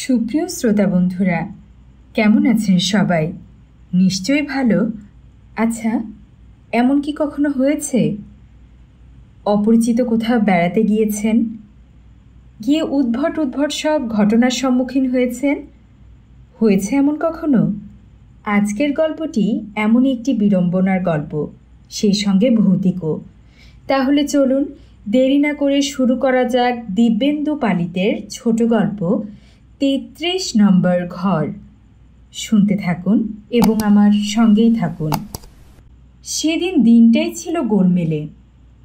সুপ্রিয় শ্রোতা বন্ধুরা, কেমন আছেন সবাই? নিশ্চয়ই ভালো। আচ্ছা, এমন কি কখনো হয়েছে অপরিচিত কোথাও বেড়াতে গিয়েছেন, গিয়ে উদ্ভট উদ্ভট সব ঘটনার সম্মুখীন হয়েছে এমন কখনো? আজকের গল্পটি এমনই একটি বিড়ম্বনার গল্প, সেই সঙ্গে ভৌতিকও। তাহলে চলুন দেরি না করে শুরু করা যাক দিব্যেন্দু পালিতের ছোট গল্প ৩৩ নম্বর ঘর। শুনতে থাকুন এবং আমার সঙ্গেই থাকুন। সেদিন দিনটাই ছিল গোলমেলে,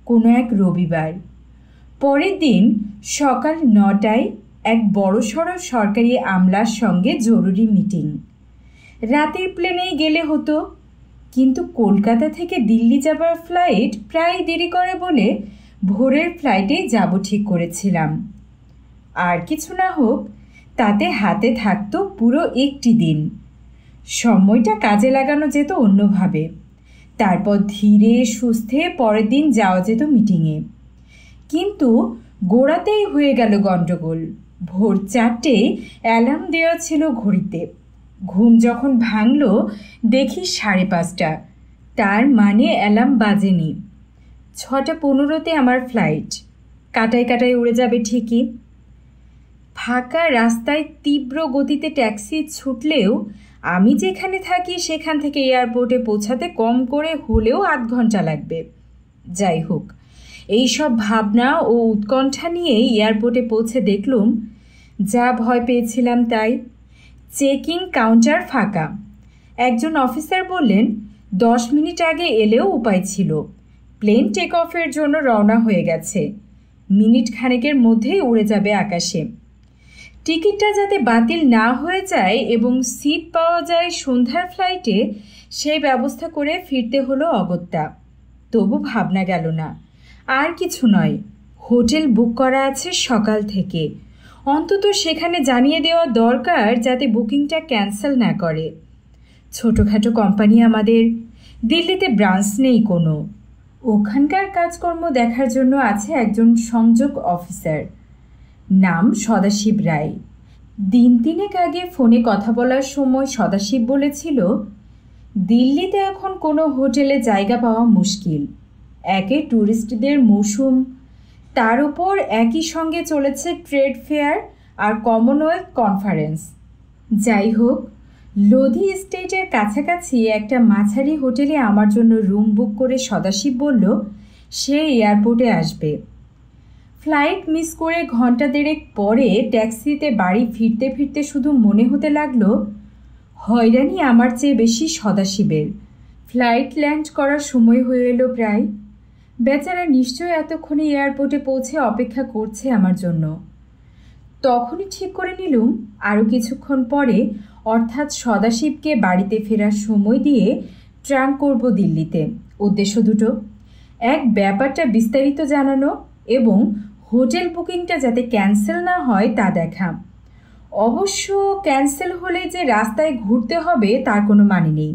কোনো এক রবিবার। পরের দিন সকাল ৯টায় এক বড়সড় সরকারি আমলার সঙ্গে জরুরি মিটিং। রাতের প্লেনেই গেলে হতো, কিন্তু কলকাতা থেকে দিল্লি যাবার ফ্লাইট প্রায় দেরি করে বলে ভোরের ফ্লাইটেই যাব ঠিক করেছিলাম। আর কিছু না হোক, তাতে হাতে থাকতো পুরো একটি দিন। সময়টা কাজে লাগানো যেত অন্যভাবে। তারপর ধীরে সুস্থে পরের দিন যাওয়া যেত মিটিংয়ে। কিন্তু গোড়াতেই হয়ে গেল গণ্ডগোল। ভোর ৪টে অ্যালার্ম দেওয়া ছিল ঘড়িতে। ঘুম যখন ভাঙল দেখি ৫:৩০। তার মানে অ্যালার্ম বাজেনি। ৬:১৫ আমার ফ্লাইট। কাটায় কাটায় উড়ে যাবে ঠিকই। ফাঁকা রাস্তায় তীব্র গতিতে ট্যাক্সি ছুটলেও আমি যেখানে থাকি সেখান থেকে এয়ারপোর্টে পৌঁছাতে কম করে হলেও ৮ ঘন্টা লাগবে। যাই হোক, এই সব ভাবনা ও উৎকণ্ঠা নিয়েই এয়ারপোর্টে পৌঁছে দেখলুম যা ভয় পেয়েছিলাম তাই। চেকিং কাউন্টার ফাঁকা। একজন অফিসার বললেন ১০ মিনিট আগে এলেও উপায় ছিল, প্লেন টেক অফের জন্য রওনা হয়ে গেছে, মিনিট খানেকের মধ্যেই উড়ে যাবে আকাশে। টিকিটটা যাতে বাতিল না হয়ে যায় এবং সিট পাওয়া যায় সন্ধ্যার ফ্লাইটে, সেই ব্যবস্থা করে ফিরতে হলো অগত্যা। তবু ভাবনা গেল না। আর কিছু নয়, হোটেল বুক করা আছে সকাল থেকে। অন্তত সেখানে জানিয়ে দেওয়া দরকার যাতে বুকিংটা ক্যান্সেল না করে। ছোটোখাটো কোম্পানি আমাদের, দিল্লিতে ব্রাঞ্চ নেই কোনো। ওখানকার কাজকর্ম দেখার জন্য আছে একজন সংযোগ অফিসার, নাম সদাশিব রায়। দিন ৩ আগে ফোনে কথা বলার সময় সদাশিব বলেছিল দিল্লিতে এখন কোনো হোটেলে জায়গা পাওয়া মুশকিল। একে ট্যুরিস্টদের মৌসুম, তার উপর একই সঙ্গে চলেছে ট্রেড ফেয়ার আর কমনওয়েলথ কনফারেন্স। যাই হোক, লোধি স্টেটের কাছাকাছি একটা মাঝারি হোটেলে আমার জন্য রুম বুক করে সদাশিব বলল সে এয়ারপোর্টে আসবে। ফ্লাইট মিস করে ঘন্টা দেড়েক পরে ট্যাক্সিতে বাড়ি ফিরতে ফিরতে শুধু মনে হতে লাগলো হয়রানি আমার চেয়ে বেশি সদাশিবের। ফ্লাইট ল্যান্ড করার সময় হয়ে এলো প্রায়। বেচারা নিশ্চয়ই এতক্ষণে এয়ারপোর্টে পৌঁছে অপেক্ষা করছে আমার জন্য। তখনই ঠিক করে নিলুম আরও কিছুক্ষণ পরে, অর্থাৎ সদাশিবকে বাড়িতে ফেরার সময় দিয়ে ট্রাঙ্ক করব দিল্লিতে। উদ্দেশ্য দুটো, এক ব্যাপারটা বিস্তারিত জানানো এবং হোটেল বুকিংটা যাতে ক্যান্সেল না হয় তা দেখা। অবশ্য ক্যান্সেল হলে যে রাস্তায় ঘুরতে হবে তার কোনো মানে নেই।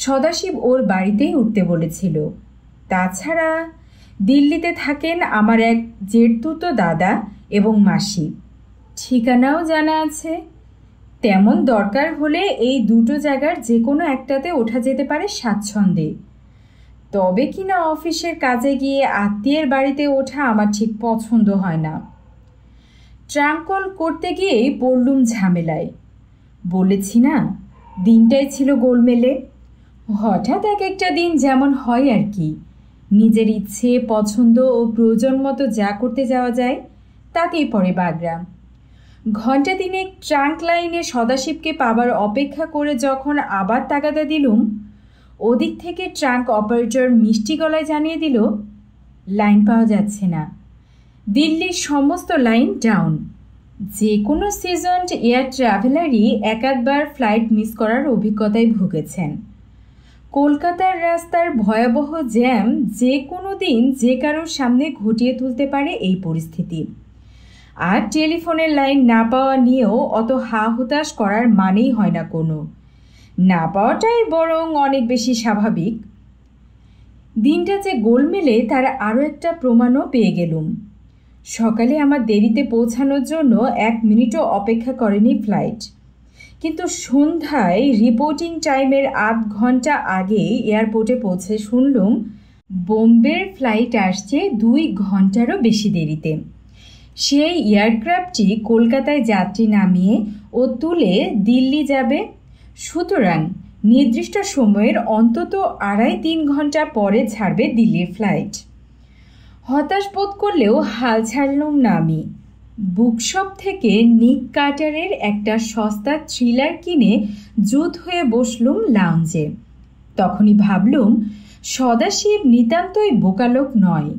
সদাশিব ওর বাড়িতেই উঠতে বলেছিল। তাছাড়া দিল্লিতে থাকেন আমার এক জেঠতুতো দাদা এবং মাসি, ঠিকানাও জানা আছে। তেমন দরকার হলে এই দুটো জায়গার যে কোনো একটাতে ওঠা যেতে পারে স্বাচ্ছন্দ্যে। তবে কিনা অফিসের কাজে গিয়ে আত্মীয়ের বাড়িতে ওঠা আমার ঠিক পছন্দ হয় না। ট্রাঙ্কল করতে গিয়েই পড়লুম ঝামেলায়। বলেছি না, দিনটাই ছিল গোলমেলে। হঠাৎ এক একটা দিন যেমন হয় আর কি, নিজের ইচ্ছে পছন্দ ও প্রয়োজন মতো যা করতে যাওয়া যায় তাতেই পড়ে বাগড়া। ঘণ্টা ৩ ট্রাঙ্ক লাইনে সদাশিবকে পাবার অপেক্ষা করে যখন আবার তাগাদা দিলুম, ওদিক থেকে ট্রাঙ্ক অপারেটর মিষ্টি গলায় জানিয়ে দিল লাইন পাওয়া যাচ্ছে না, দিল্লির সমস্ত লাইন ডাউন। যে কোনো সিজন্ড এয়ার ট্রাভেলারই একবার ফ্লাইট মিস করার অভিজ্ঞতায় ভুগেছেন। কলকাতার রাস্তার ভয়াবহ জ্যাম যে কোনো দিন যে কারোর সামনে ঘটিয়ে তুলতে পারে এই পরিস্থিতি। আর টেলিফোনের লাইন না পাওয়া নিয়েও অত হা হুতাশ করার মানেই হয় না কোনো, না পাওয়াটাই বরং অনেক বেশি স্বাভাবিক। দিনটা যে গোলমেলে তার আরও একটা প্রমাণও পেয়ে গেলুম। সকালে আমার দেরিতে পৌঁছানোর জন্য 1 মিনিটও অপেক্ষা করেনি ফ্লাইট। কিন্তু সন্ধ্যায় রিপোর্টিং টাইমের আধ ঘন্টা আগে এয়ারপোর্টে পৌঁছে শুনলুম বোম্বের ফ্লাইট আসছে 2 ঘন্টারও বেশি দেরিতে। সেই এয়ারক্রাফটটি কলকাতায় যাত্রী নামিয়ে ও তুলে দিল্লি যাবে। সুতরাং নির্দিষ্ট সময়ের অন্তত 2.5-3 ঘন্টা পরে ছাড়বে দিল্লির ফ্লাইট। হতাশ বোধ করলেও হাল ছাড়লুম না আমি। বুকশপ থেকে নিক কার্টারের একটা সস্তা থ্রিলার কিনে জুত হয়ে বসলুম লাউঞ্জে। তখনই ভাবলুম সদাশিব নিতান্তই বোকালোক নয়।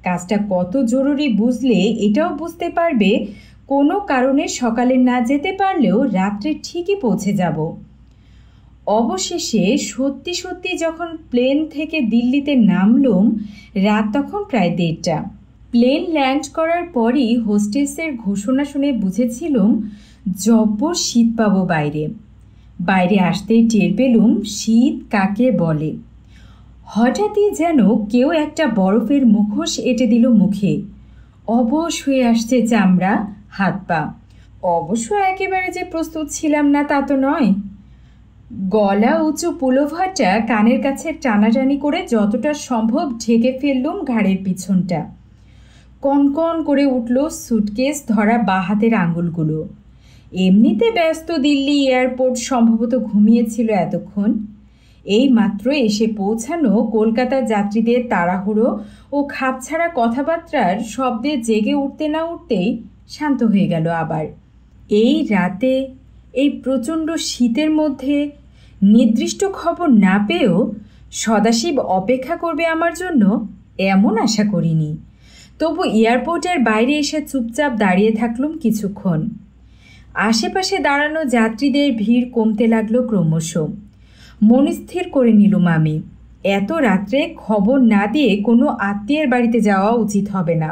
কাজটা কত জরুরি বুঝলে এটাও বুঝতে পারবে কোনো কারণে সকালে না যেতে পারলেও রাত্রে ঠিকই পৌঁছে যাব। অবশেষে সত্যি সত্যি যখন প্লেন থেকে দিল্লিতে নামলুম রাত তখন প্রায় 1:30। প্লেন ল্যান্ড করার পরই হোস্টেসের ঘোষণা শুনে বুঝেছিলুম জব্বর শীত পাবো বাইরে। বাইরে আসতেই টের পেলুম শীত কাকে বলে। হঠাৎই যেন কেউ একটা বরফের মুখোশ এঁটে দিল মুখে। অবশ হয়ে আসছে চামড়া, হাত পা। অবশ্য একেবারে যে প্রস্তুত ছিলাম না তা তো নয়। গলা উঁচু পুলোভারটা কানের কাছে টানাটানি করে যতটা সম্ভব ঢেকে ফেললুম ঘাড়ের পিছনটা। কনকন করে উঠল সুটকেস ধরা বাঁ হাতের আঙুলগুলো। এমনিতে ব্যস্ত দিল্লি এয়ারপোর্ট সম্ভবত ঘুমিয়েছিল এতক্ষণ। এই মাত্র এসে পৌঁছানো কলকাতার যাত্রীদের তাড়াহুড়ো ও খাপছাড়া কথাবার্তার শব্দে জেগে উঠতে না উঠতেই শান্ত হয়ে গেল আবার। এই রাতে, এই প্রচণ্ড শীতের মধ্যে নির্দিষ্ট খবর না পেয়েও সদাশিব অপেক্ষা করবে আমার জন্য এমন আশা করিনি। তবু এয়ারপোর্টের বাইরে এসে চুপচাপ দাঁড়িয়ে থাকলুম কিছুক্ষণ। আশেপাশে দাঁড়ানো যাত্রীদের ভিড় কমতে লাগলো ক্রমশ। মন স্থির করে নিলুম আমি, এত রাত্রে খবর না দিয়ে কোনো আত্মীয়ের বাড়িতে যাওয়া উচিত হবে না।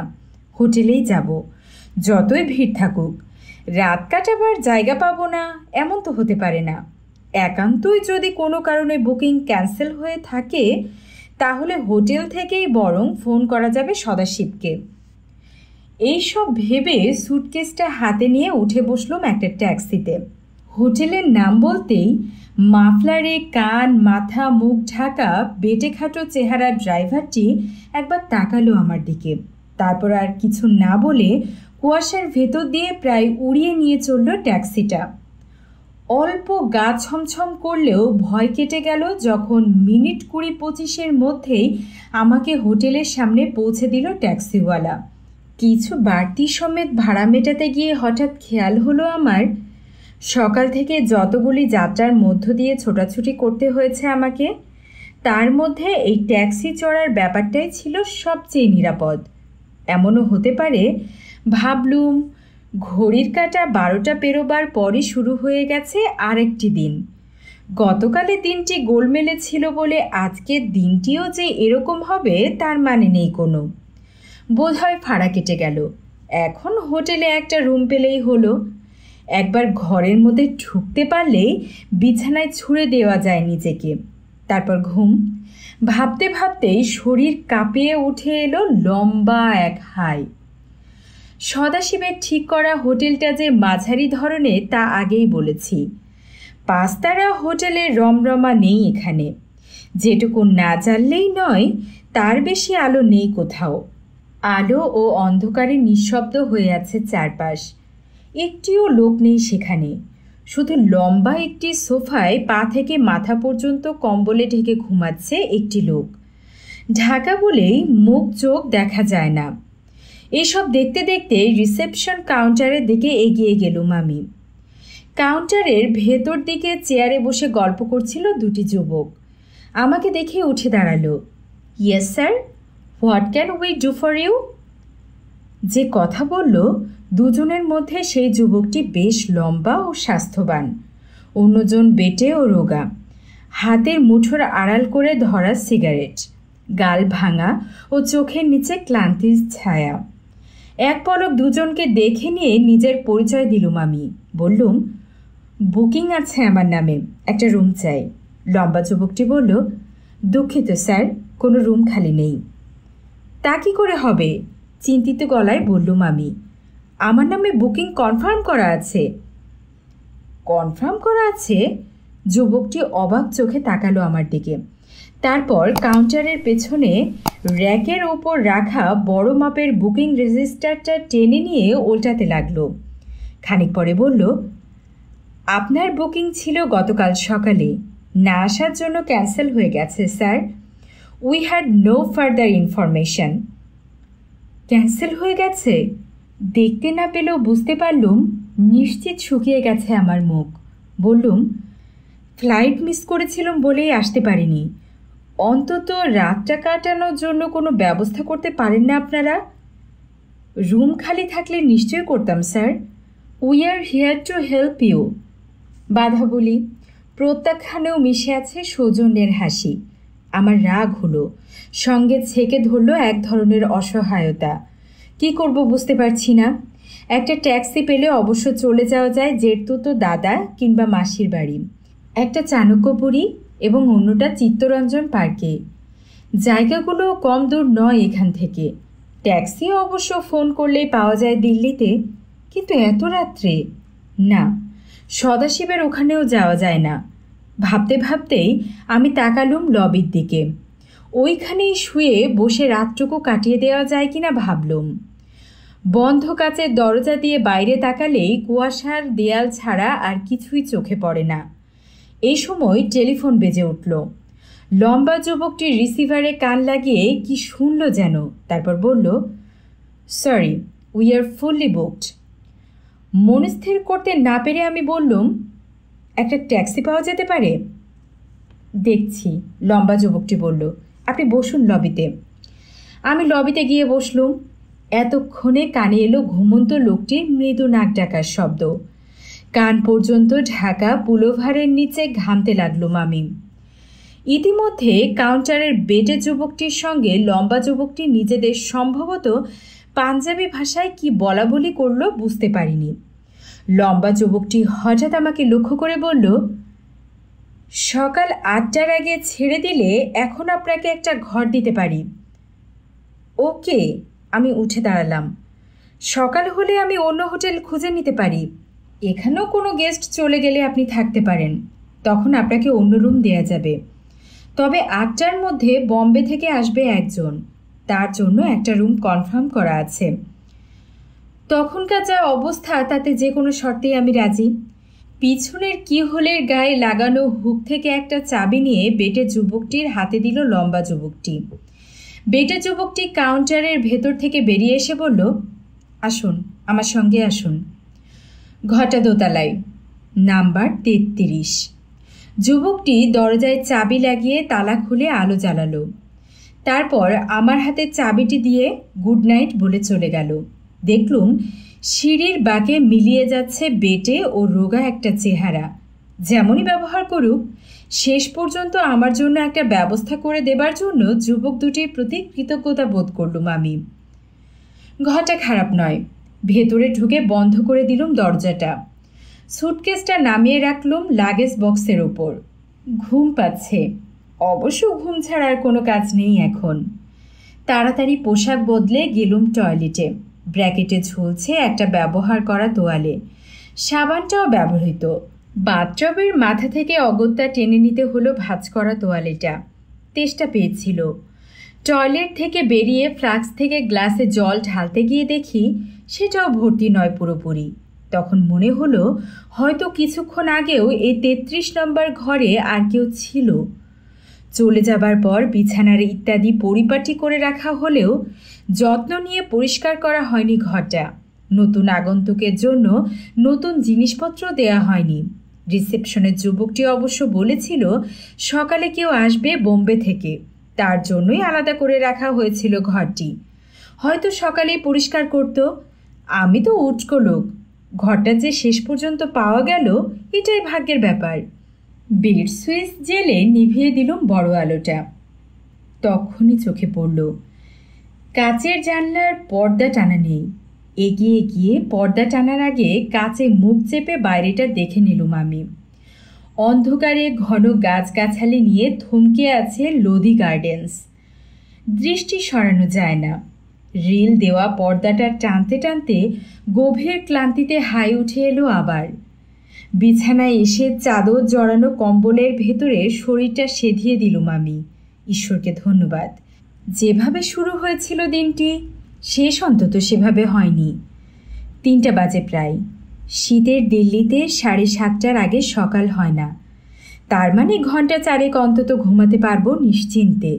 হোটেলেই যাব, যতই ভিড় থাকুক। রাত কাটাবার জায়গা পাবো না এমন তো হতে পারে না। একান্তই যদি কোনো কারণে বুকিং ক্যান্সেল হয়ে থাকে তাহলে হোটেল থেকেই বরং ফোন করা যাবে সদাশিবকে। এইসব ভেবে সুটকেসটা হাতে নিয়ে উঠে বসলুম একটা ট্যাক্সিতে। হোটেলের নাম বলতেই মাফলারে কান মাথা মুখ ঢাকা বেটেখাটো চেহারার ড্রাইভারটি একবার তাকালো আমার দিকে। তারপর আর কিছু না বলে কুয়াশার ভেতর দিয়ে প্রায় উড়িয়ে নিয়ে চলল ট্যাক্সিটা। অল্প গা ছমছম করলেও ভয় কেটে গেল যখন মিনিট 20-25-এর মধ্যেই আমাকে হোটেলের সামনে পৌঁছে দিল ট্যাক্সিওয়ালা। কিছু বাড়তি সমেত ভাড়া মেটাতে গিয়ে হঠাৎ খেয়াল হলো আমার, সকাল থেকে যতগুলি যাত্রার মধ্য দিয়ে ছোটাছুটি করতে হয়েছে আমাকে, তার মধ্যে এই ট্যাক্সি চড়ার ব্যাপারটাই ছিল সবচেয়ে নিরাপদ। এমনও হতে পারে ভাবলুম, ঘড়ির কাঁটা 12টা পেরোবার পরই শুরু হয়ে গেছে আরেকটি দিন। গতকালের দিনটি গোলমেলে ছিল বলে আজকের দিনটিও যে এরকম হবে তার মানে নেই কোনো। বোধহয় ফাড়া কেটে গেল। এখন হোটেলে একটা রুম পেলেই হলো। একবার ঘরের মধ্যে ঢুকতে পারলেই বিছানায় ছুঁড়ে দেওয়া যায় নিজেকে। তারপর ঘুম। ভাবতে ভাবতেই শরীর কাঁপিয়ে উঠে এলো লম্বা এক হাই। সদাশিবের ঠিক করা হোটেলটা যে মাঝারি ধরনের তা আগেই বলেছি। 5 তারা হোটেলের রমরমা নেই এখানে। যেটুকু না জ্বাললেই নয় তার বেশি আলো নেই কোথাও। আলো ও অন্ধকারে নিঃশব্দ হয়ে আছে চারপাশ। একটিও লোক নেই সেখানে। শুধু লম্বা একটি সোফায় পা থেকে মাথা পর্যন্ত কম্বলে ঢেকে ঘুমাচ্ছে একটি লোক। ঢাকা বলেই মুখ চোখ দেখা যায় না। এসব দেখতে দেখতে রিসেপশন কাউন্টারের দিকে এগিয়ে গেলুম আমি। কাউন্টারের ভেতর দিকে চেয়ারে বসে গল্প করছিল 2টি যুবক। আমাকে দেখে উঠে দাঁড়ালো। Yes sir, what can we do for you? যে কথা বলল দুজনের মধ্যে সেই যুবকটি বেশ লম্বা ও স্বাস্থ্যবান, অন্যজন বেটে ও রোগা। হাতের মুঠোর আড়াল করে ধরা সিগারেট, গাল ভাঙা ও চোখের নিচে ক্লান্তির ছায়া। এক পলক দুজনকে দেখে নিয়ে নিজের পরিচয় দিলুম আমি। বললুম, বুকিং আছে আমার নামে, একটা রুম চাই। লম্বা যুবকটি বলল, দুঃখিত স্যার, কোনো রুম খালি নেই। তা কী করে হবে? চিন্তিত গলায় বললুম আমি। আমার নামে বুকিং কনফার্ম করা আছে। কনফার্ম করা আছে? যুবকটি অবাক চোখে তাকালো আমার দিকে। তারপর কাউন্টারের পেছনে র্যাকের ওপর রাখা বড় মাপের বুকিং রেজিস্টারটা টেনে নিয়ে উল্টাতে লাগলো। খানিক পরে বলল, আপনার বুকিং ছিল গতকাল সকালে, না আসার জন্য ক্যান্সেল হয়ে গেছে sir. We had no further information. Cancel হয়ে গেছে? দেখতে না পেলেও বুঝতে পারলুম নিশ্চিত শুকিয়ে গেছে আমার মুখ। বললুম, ফ্লাইট মিস করেছিলাম বলেই আসতে পারিনি। অন্তত রাতটা কাটানোর জন্য কোনো ব্যবস্থা করতে পারেন না আপনারা? রুম খালি থাকলে নিশ্চয় করতাম sir. We are here to help you. বাধা বলি, প্রত্যাখ্যানেও মিশে আছে সৌজন্যের হাসি। আমার রাগ হলো, সঙ্গে ছেকে ধরল এক ধরনের অসহায়তা। কি করব বুঝতে পারছি না। একটা ট্যাক্সি পেলে অবশ্য চলে যাওয়া যায় জেঠতুতো দাদা কিংবা মাসির বাড়ি, একটা চাণক্যপুরী এবং অন্যটা চিত্তরঞ্জন পার্কে। জায়গাগুলো কম দূর নয় এখান থেকে। ট্যাক্সি অবশ্য ফোন করলেই পাওয়া যায় দিল্লিতে, কিন্তু এত রাত্রে না, সদাশিবের ওখানেও যাওয়া যায় না। ভাবতে ভাবতেই আমি তাকালুম লবির দিকে। ওইখানেই শুয়ে বসে রাতটুকু কাটিয়ে দেওয়া যায় কিনা ভাবলুম। বন্ধ কাচের দরজা দিয়ে বাইরে তাকালেই কুয়াশার দেয়াল ছাড়া আর কিছুই চোখে পড়ে না। এই সময় টেলিফোন বেজে উঠল। লম্বা যুবকটি রিসিভারে কান লাগিয়ে কি শুনল যেন, তারপর বলল, sorry, we are fully booked. মনস্থির করতে না পেরে আমি বললুম, একটা ট্যাক্সি পাওয়া যেতে পারে? দেখছি, লম্বা যুবকটি বলল। আপনি বসুন লবিতে। আমি লবিতে গিয়ে বসলুম। এতক্ষণে কানে এলো ঘুমন্ত লোকটির মৃদু নাক ডাকার শব্দ। কান পর্যন্ত ঢাকা পুলোভারের নিচে ঘামতে লাগলুম আমি। ইতিমধ্যে কাউন্টারের বেটে যুবকটির সঙ্গে লম্বা যুবকটি নিজেদের সম্ভবত পাঞ্জাবি ভাষায় কি বলা বলি করল বুঝতে পারিনি। লম্বা যুবকটি হঠাৎ আমাকে লক্ষ্য করে বলল, সকাল 8টার আগে ছেড়ে দিলে এখন আপনাকে একটা ঘর দিতে পারি। ওকে। আমি উঠে দাঁড়ালাম। সকাল হলে আমি অন্য হোটেল খুঁজে নিতে পারি। এখানেও কোনো গেস্ট চলে গেলে আপনি থাকতে পারেন, তখন আপনাকে অন্য রুম দেয়া যাবে। তবে 8টার মধ্যে বম্বে থেকে আসবে একজন, তার জন্য একটা রুম কনফার্ম করা আছে। তখনকার যা অবস্থা তাতে যে কোনো শর্তেই আমি রাজি। পিছনের কিহোলের গায়ে লাগানো হুক থেকে একটা চাবি নিয়ে বেটে যুবকটির হাতে দিল লম্বা যুবকটি। বেটে যুবকটি কাউন্টারের ভেতর থেকে বেরিয়ে এসে বলল, আসুন, আমার সঙ্গে আসুন। ঘরটা দোতলায়, নাম্বার 33। যুবকটি দরজায় চাবি লাগিয়ে তালা খুলে আলো জ্বালালো। তারপর আমার হাতে চাবিটি দিয়ে গুড নাইট বলে চলে গেল। দেখলুম সিঁড়ির বাঁকে মিলিয়ে যাচ্ছে বেটে ও রোগা একটা চেহারা। যেমনই ব্যবহার করুক, শেষ পর্যন্ত আমার জন্য একটা ব্যবস্থা করে দেবার জন্য যুবক দুটির প্রতি কৃতজ্ঞতা বোধ করলুম আমি। ঘরটা খারাপ নয়। ভেতরে ঢুকে বন্ধ করে দিলুম দরজাটা। সুটকেসটা নামিয়ে রাখলুম লাগেজ বক্সের ওপর। ঘুম পাচ্ছে, অবশ্য ঘুম ছাড়ার কোনো কাজ নেই এখন। তাড়াতাড়ি পোশাক বদলে গেলুম টয়লেটে। ব্র্যাকেটে ঝুলছে একটা ব্যবহার করা তোয়ালে, সাবানটাও ব্যবহৃত। বাথটবের মাথা থেকে অগত্যা টেনে নিতে হলো ভাঁজ করা তোয়ালেটা। তেষ্টা পেয়েছিল। টয়লেট থেকে বেরিয়ে ফ্লাক্স থেকে গ্লাসে জল ঢালতে গিয়ে দেখি সেটাও ভর্তি নয় পুরোপুরি। তখন মনে হলো হয়তো কিছুক্ষণ আগেও এই 33 নম্বর ঘরে আর কেউ ছিল। চলে যাবার পর বিছানার ইত্যাদি পরিপাটি করে রাখা হলেও যত্ন নিয়ে পরিষ্কার করা হয়নি ঘরটা। নতুন আগন্তুকের জন্য নতুন জিনিসপত্র দেয়া হয়নি। রিসেপশনের যুবকটি অবশ্য বলেছিল সকালে কেউ আসবে বোম্বে থেকে, তার জন্যই আলাদা করে রাখা হয়েছিল ঘরটি। হয়তো সকালেই পরিষ্কার করত। আমি তো উটকো লোক, ঘরটা যে শেষ পর্যন্ত পাওয়া গেল এটাই ভাগ্যের ব্যাপার। বেড সুইচ জেলে নিভিয়ে দিলুম বড় আলোটা। তখনই চোখে পড়ল কাচের জানলার পর্দা টানা নেই। এগিয়ে গিয়ে পর্দা টানার আগে কাচে মুখ চেপে বাইরেটা দেখে নিলুম আমি। অন্ধকারে ঘন গাছগাছালি নিয়ে থমকে আছে লোদি গার্ডেন্স। দৃষ্টি সরানো যায় না। রিল দেওয়া পর্দাটা টানতে টানতে গভীর ক্লান্তিতে হাই উঠে এলো আবার। বিছানায় এসে চাদর জড়ানো কম্বলের ভেতরে শরীরটা সেধিয়ে দিলুম আমি। ঈশ্বরকে ধন্যবাদ। যেভাবে শুরু হয়েছিল দিনটি, শেষ অন্তত সেভাবে হয়নি। 3টা বাজে প্রায়। শীতের দিল্লিতে 7:30টার আগে সকাল হয় না। তার মানে ঘন্টা 4 অন্তত ঘুমাতে পারবো নিশ্চিন্তে।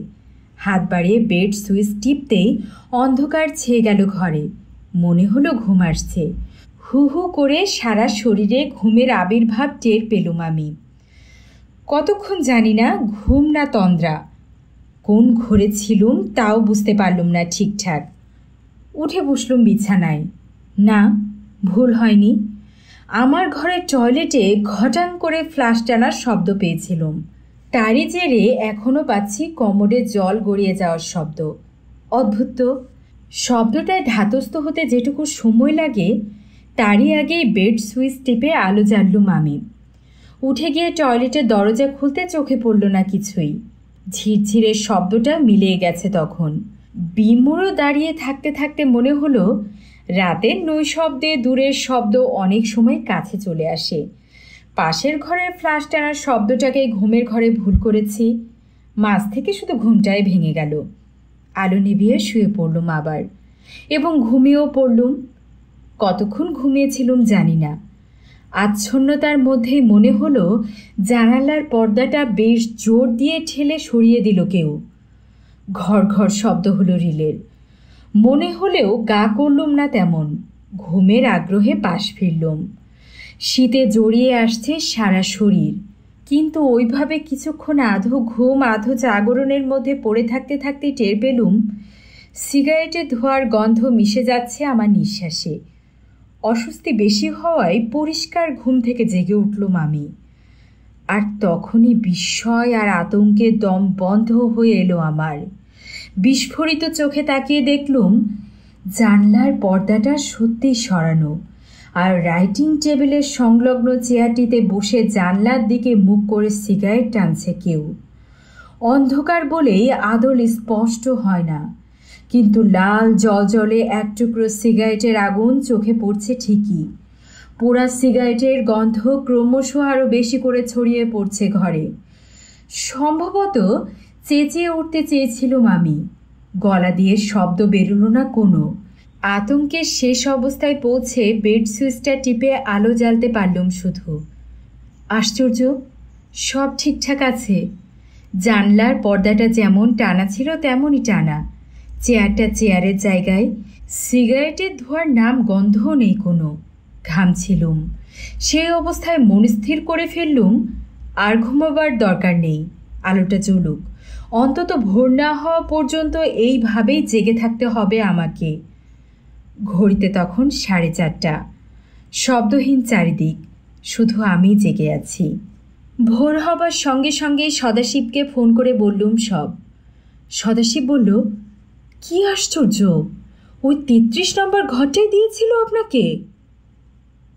হাত বাড়িয়ে বেড সুইচ টিপতেই অন্ধকার ছেয়ে গেল ঘরে। মনে হলো ঘুম আসছে। হু হু করে সারা শরীরে ঘুমের আবির্ভাব টের পেলুম আমি। কতক্ষণ জানি না, ঘুম না তন্দ্রা। কোন ঘরে ছিলুম তাও বুঝতে পারলুম না ঠিকঠাক। উঠে বসলুম বিছানায়। না, ভুল হয়নি। আমার ঘরের টয়লেটে ঘটাং করে ফ্লাশ টানার শব্দ পেয়েছিলুম। তারই জেরে এখনও পাচ্ছি কোমরে জল গড়িয়ে যাওয়ার শব্দ। অদ্ভুত তো, শব্দটায় ধাতস্থ হতে যেটুকু সময় লাগে তারই আগেই বেড সুইচ টিপে আলো জ্বাললুম আমি। উঠে গিয়ে টয়লেটের দরজা খুলতে চোখে পড়ল না কিছুই। ঝিরঝিরের শব্দটা মিলিয়ে গেছে তখন। বিমূঢ় দাঁড়িয়ে থাকতে থাকতে মনে হলো রাতের নৈশব্দে দূরের শব্দ অনেক সময় কাছে চলে আসে। পাশের ঘরের ফ্লাশ টানার শব্দটাকে ঘুমের ঘরে ভুল করেছি। মাঝ থেকে শুধু ঘুমটাই ভেঙে গেল। আলো নিভিয়ে শুয়ে পড়লুম আবার, এবং ঘুমিয়েও পড়লুম। কতক্ষণ ঘুমিয়েছিলুম জানি না। আচ্ছন্নতার মধ্যেই মনে হলো জানালার পর্দাটা বেশ জোর দিয়ে ঠেলে সরিয়ে দিল কেউ। ঘর ঘর শব্দ হলো রিলের। মনে হলেও গা করলুম না তেমন। ঘুমের আগ্রহে পাশ ফিরলুম। শীতে জড়িয়ে আসছে সারা শরীর, কিন্তু ওইভাবে কিছুক্ষণ আধো ঘুম আধো জাগরণের মধ্যে পড়ে থাকতে থাকতে টের পেলুম সিগারেটের ধোঁয়ার গন্ধ মিশে যাচ্ছে আমার নিঃশ্বাসে। অস্বস্তি বেশি হওয়ায় পরিষ্কার ঘুম থেকে জেগে উঠলুম আমি। আর তখনই বিস্ময় আর আতঙ্কে দম বন্ধ হয়ে এলো আমার। বিস্ফোরিত চোখে তাকিয়ে দেখলুম জানলার পর্দাটা সত্যিই সরানো, আর রাইটিং টেবিলের সংলগ্ন চেয়ারটিতে বসে জানলার দিকে মুখ করে সিগারেট টানছে কেউ। অন্ধকার বলেই আদল স্পষ্ট হয় না, কিন্তু লাল জলজলে এক টুকরো সিগারেটের আগুন চোখে পড়ছে ঠিকই। পোড়া সিগারেটের গন্ধ ক্রমশ আরও বেশি করে ছড়িয়ে পড়ছে ঘরে। সম্ভবত চেঁচিয়ে উঠতে চেয়েছিলুম আমি, গলা দিয়ে শব্দ বেরোলো না কোনো। আতঙ্কের শেষ অবস্থায় পৌঁছে বেড সুইচটা টিপে আলো জ্বালতে পারলুম শুধু। আশ্চর্য, সব ঠিকঠাক আছে। জানলার পর্দাটা যেমন টানা ছিল তেমনই টানা। চেয়ারটা চেয়ারের জায়গায়। সিগারেটের ধোঁয়ার নাম গন্ধও নেই কোনো। ঘামছিলুম। সেই অবস্থায় মন স্থির করে ফেললুম আর ঘুমাবার দরকার নেই, আলোটা জ্বলুক। অন্তত ভোর না হওয়া পর্যন্ত এইভাবেই জেগে থাকতে হবে আমাকে। ঘড়িতে তখন 4:30। শব্দহীন চারিদিক, শুধু আমি জেগে আছি। ভোর হবার সঙ্গে সঙ্গেই সদাশিবকে ফোন করে বললুম সব। সদাশিব বলল, কি আশ্চর্য, ওই 33 নম্বর ঘরটাই দিয়েছিল আপনাকে?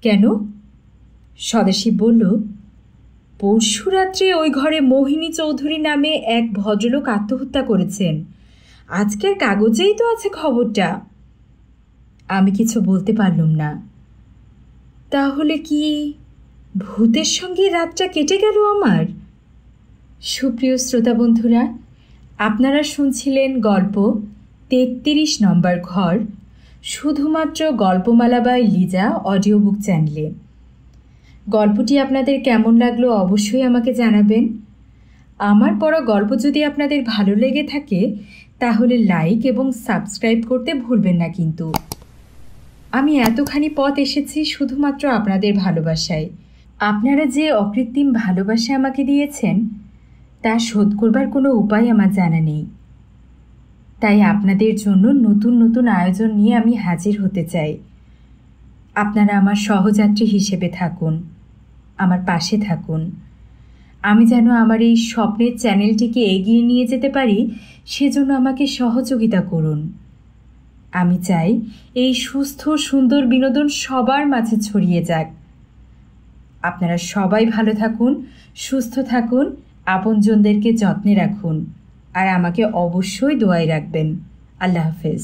কেন? সদাশিব বলল, পরশু রাত্রে ওই ঘরে মোহিনী চৌধুরী নামে এক ভদ্রলোক আত্মহত্যা করেছেন। আজকের কাগজেই তো আছে খবরটা। আমি কিছু বলতে পারলুম না। তাহলে কি ভূতের সঙ্গে রাতটা কেটে গেল আমার? সুপ্রিয় শ্রোতা বন্ধুরা, আপনারা শুনছিলেন গল্প 33 নম্বর ঘর, শুধুমাত্র গল্পমালা বাই লিজা অডিও বুক চ্যানেলে। গল্পটি আপনাদের কেমন লাগলো অবশ্যই আমাকে জানাবেন। আমার পড়া গল্প যদি আপনাদের ভালো লেগে থাকে তাহলে লাইক এবং সাবস্ক্রাইব করতে ভুলবেন না কিন্তু। আমি এতখানি পথ এসেছি শুধুমাত্র আপনাদের ভালোবাসায়। আপনারা যে অকৃত্রিম ভালোবাসা আমাকে দিয়েছেন তা শোধ করবার কোনো উপায় আমার জানা নেই। তাই আপনাদের জন্য নতুন নতুন আয়োজন নিয়ে আমি হাজির হতে চাই। আপনারা আমার সহযাত্রী হিসেবে থাকুন, আমার পাশে থাকুন। আমি যেন আমার এই স্বপ্নের চ্যানেলটিকে এগিয়ে নিয়ে যেতে পারি সেজন্য আমাকে সহযোগিতা করুন। আমি চাই এই সুস্থ সুন্দর বিনোদন সবার মাঝে ছড়িয়ে যাক। আপনারা সবাই ভালো থাকুন, সুস্থ থাকুন, আপনজনদেরকে যত্নে রাখুন, আর আমাকে অবশ্যই দোয়ায় রাখবেন। আল্লাহ হাফেজ।